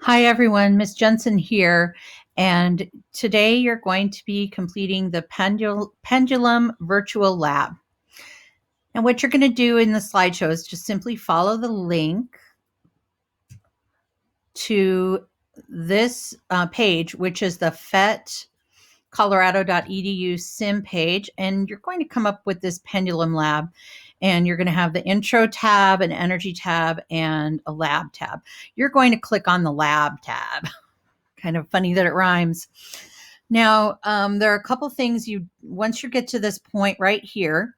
Hi everyone, Miss Jensen here, and today you're going to be completing the Pendulum Virtual Lab. And what you're going to do in the slideshow is just simply follow the link to this page, which is the PHET colorado.edu sim page, and you're going to come up with this Pendulum Lab, and you're going to have the intro tab, an energy tab, and a lab tab. You're going to click on the lab tab. Kind of funny that it rhymes. Now, there are a couple things once you get to this point right here,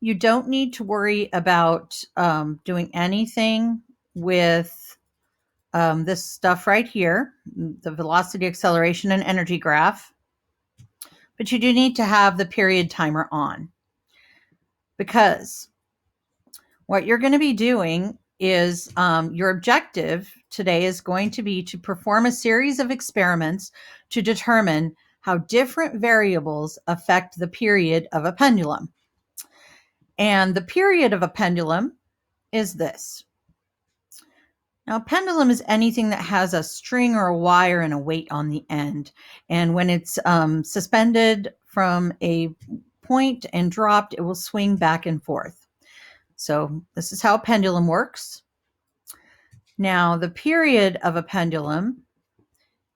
you don't need to worry about doing anything with this stuff right here, the velocity, acceleration, and energy graph. But you do need to have the period timer on, because what you're going to be doing is your objective today is going to be to perform a series of experiments to determine how different variables affect the period of a pendulum. And the period of a pendulum is this. Now, a pendulum is anything that has a string or a wire and a weight on the end. And when it's suspended from a point and dropped, it will swing back and forth. So this is how a pendulum works. Now, the period of a pendulum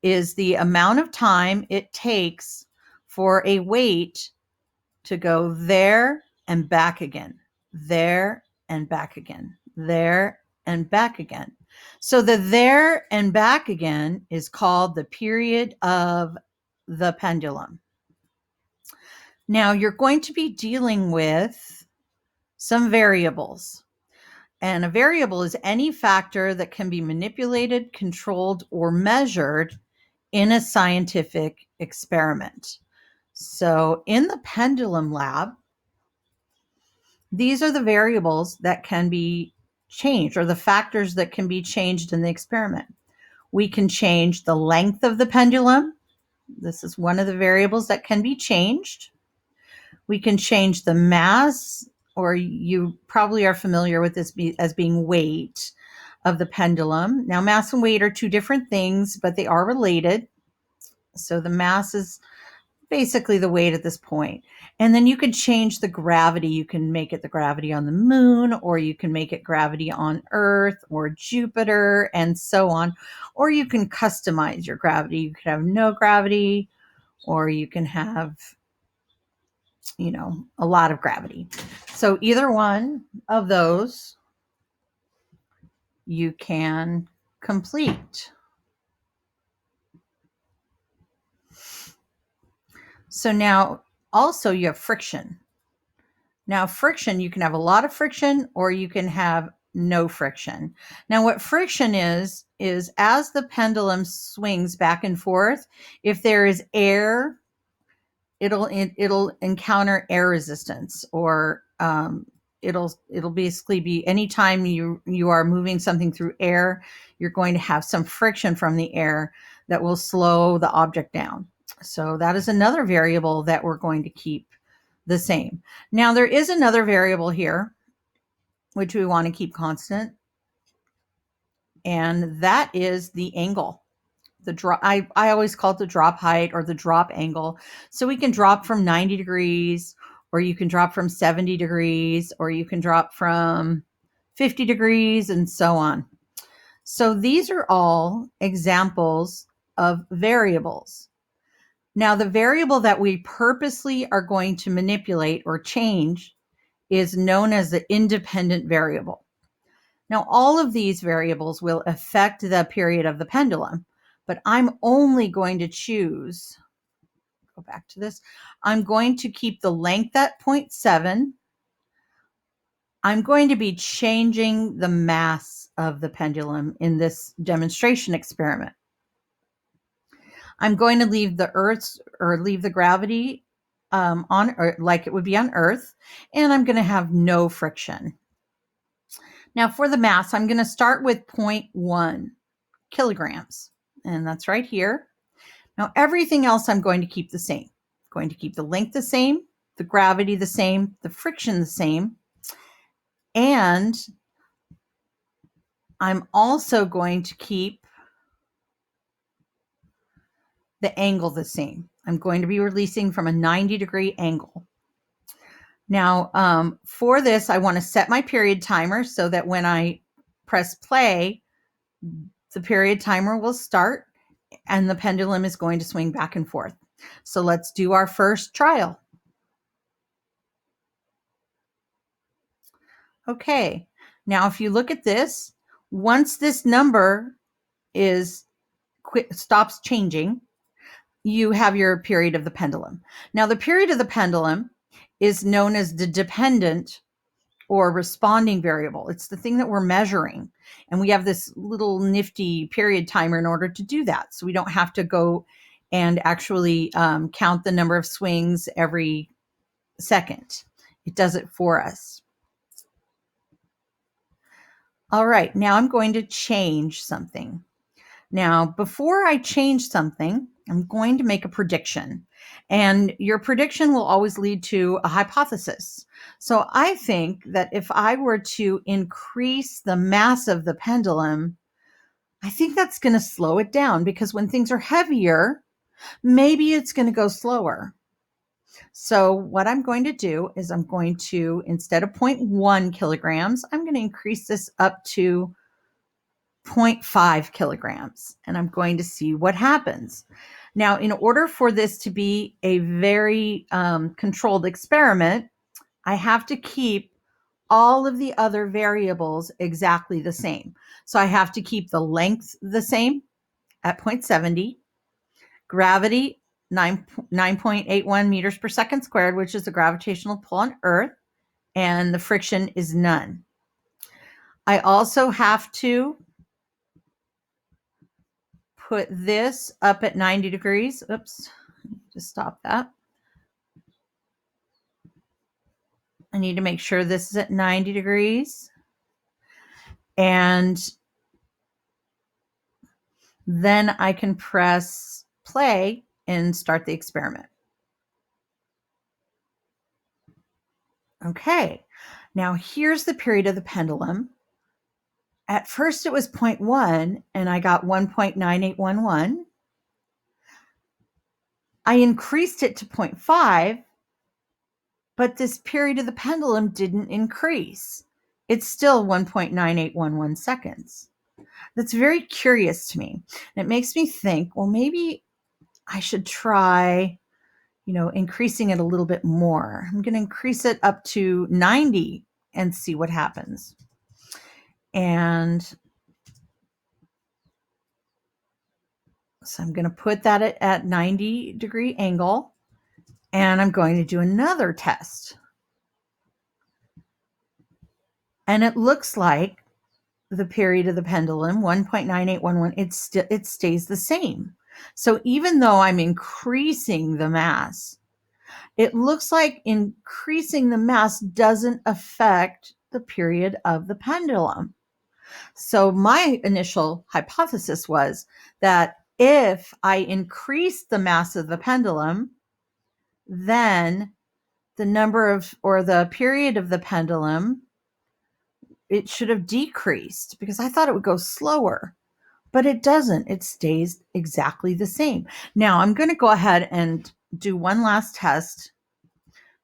is the amount of time it takes for a weight to go there and back again, there and back again, there and back again. So the there and back again is called the period of the pendulum. Now, you're going to be dealing with some variables. And a variable is any factor that can be manipulated, controlled, or measured in a scientific experiment. So in the Pendulum Lab, these are the variables that can be changed, or the factors that can be changed in the experiment. We can change the length of the pendulum. This is one of the variables that can be changed. We can change the mass, or you probably are familiar with this as being weight of the pendulum. Now, mass and weight are two different things, but they are related. So the mass is basically the weight at this point. And then you could change the gravity. You can make it the gravity on the moon, or you can make it gravity on Earth or Jupiter, and so on. Or you can customize your gravity. You could have no gravity, or you can have, a lot of gravity. So either one of those you can complete. So now also you have friction. Now friction, you can have a lot of friction or you can have no friction. Now what friction is as the pendulum swings back and forth, if there is air, it'll encounter air resistance, or it'll basically be anytime you are moving something through air, you're going to have some friction from the air that will slow the object down. So that is another variable that we're going to keep the same. Now there is another variable here which we want to keep constant, and that is the angle. The drop, I always call it the drop height or the drop angle. So we can drop from 90 degrees, or you can drop from 70 degrees, or you can drop from 50 degrees, and so on. So these are all examples of variables. Now, the variable that we purposely are going to manipulate or change is known as the independent variable. Now, all of these variables will affect the period of the pendulum, but I'm only going to choose, go back to this, I'm going to keep the length at 0.7. I'm going to be changing the mass of the pendulum in this demonstration experiment. I'm going to leave the Earth's, or leave the gravity on Earth, like it would be on Earth, and I'm going to have no friction. Now for the mass, I'm going to start with 0.1 kilograms, and that's right here. Now everything else I'm going to keep the same. I'm going to keep the length the same, the gravity the same, the friction the same, and I'm also going to keep the angle the same. I'm going to be releasing from a 90-degree angle. Now, for this, I want to set my period timer so that when I press play, the period timer will start and the pendulum is going to swing back and forth. So let's do our first trial. Okay, now if you look at this, once this number stops changing, you have your period of the pendulum. Now the period of the pendulum is known as the dependent or responding variable. It's the thing that we're measuring. And we have this little nifty period timer in order to do that. So we don't have to go and actually count the number of swings every second. It does it for us. All right, now I'm going to change something. Now, before I change something, I'm going to make a prediction. And your prediction will always lead to a hypothesis. So I think that if I were to increase the mass of the pendulum, I think that's going to slow it down, because when things are heavier, maybe it's going to go slower. So what I'm going to do is I'm going to, instead of 0.1 kilograms, I'm going to increase this up to 0.5 kilograms, and I'm going to see what happens. Now, in order for this to be a very controlled experiment, I have to keep all of the other variables exactly the same. So I have to keep the length the same at 0.70, gravity 9.81 meters per second squared, which is the gravitational pull on Earth, and the friction is none. I also have to put this up at 90 degrees. Oops, just stop that. I need to make sure this is at 90 degrees. And then I can press play and start the experiment. Okay, now here's the period of the pendulum. At first it was 0.1 and I got 1.9811. I increased it to 0.5, but this period of the pendulum didn't increase. It's still 1.9811 seconds. That's very curious to me. And it makes me think, well, maybe I should try, increasing it a little bit more. I'm going to increase it up to 90 and see what happens. And so I'm going to put that at 90-degree angle, and I'm going to do another test. And it looks like the period of the pendulum, 1.9811, it stays the same. So even though I'm increasing the mass, it looks like increasing the mass doesn't affect the period of the pendulum. So my initial hypothesis was that if I increase the mass of the pendulum, then the the period of the pendulum, it should have decreased, because I thought it would go slower, but it doesn't. It stays exactly the same. Now I'm going to go ahead and do one last test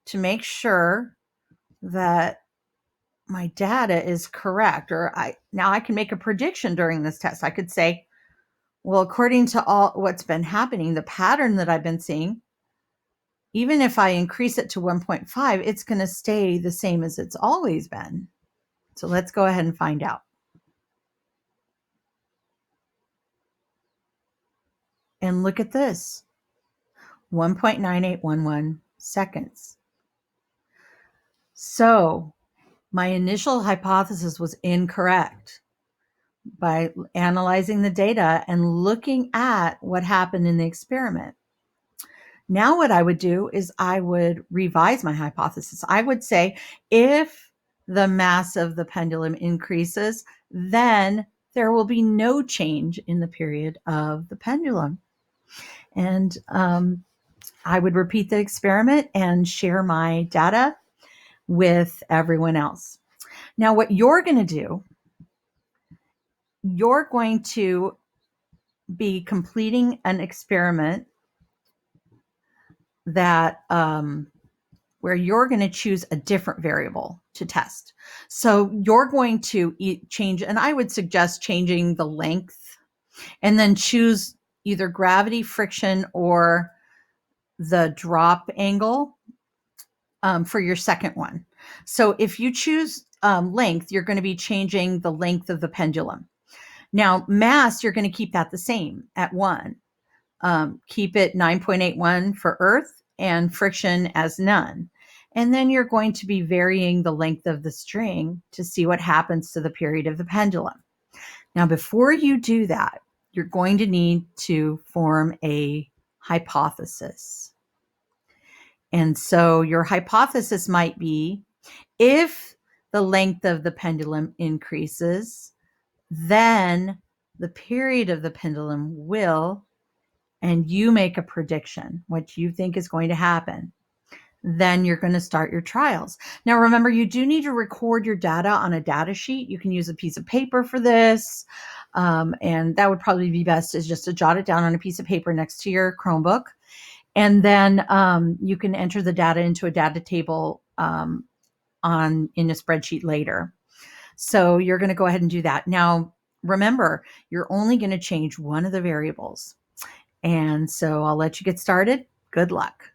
to make sure that my data is correct, now I can make a prediction during this test. I could say, well, according to all what's been happening, the pattern that I've been seeing, even if I increase it to 1.5, it's going to stay the same as it's always been. So let's go ahead and find out. And look at this, 1.9811 seconds. So my initial hypothesis was incorrect. By analyzing the data and looking at what happened in the experiment. Now what I would do is I would revise my hypothesis. I would say, if the mass of the pendulum increases, then there will be no change in the period of the pendulum. And I would repeat the experiment and share my data with everyone else. Now what you're going to do, you're going to be completing an experiment that where you're going to choose a different variable to test. So you're going to change, and I would suggest changing the length and then choose either gravity, friction, or the drop angle for your second one. So if you choose length, you're going to be changing the length of the pendulum. Now, mass, you're going to keep that the same at 1. Keep it 9.81 for Earth and friction as none. And then you're going to be varying the length of the string to see what happens to the period of the pendulum. Now, before you do that, you're going to need to form a hypothesis. And so your hypothesis might be, if the length of the pendulum increases, then the period of the pendulum will, and you make a prediction, what you think is going to happen. Then you're going to start your trials. Now, remember, you do need to record your data on a data sheet. You can use a piece of paper for this. And that would probably be best, is just to jot it down on a piece of paper next to your Chromebook. And then you can enter the data into a data table in a spreadsheet later. So you're going to go ahead and do that. Now, remember, you're only going to change one of the variables. And so I'll let you get started. Good luck.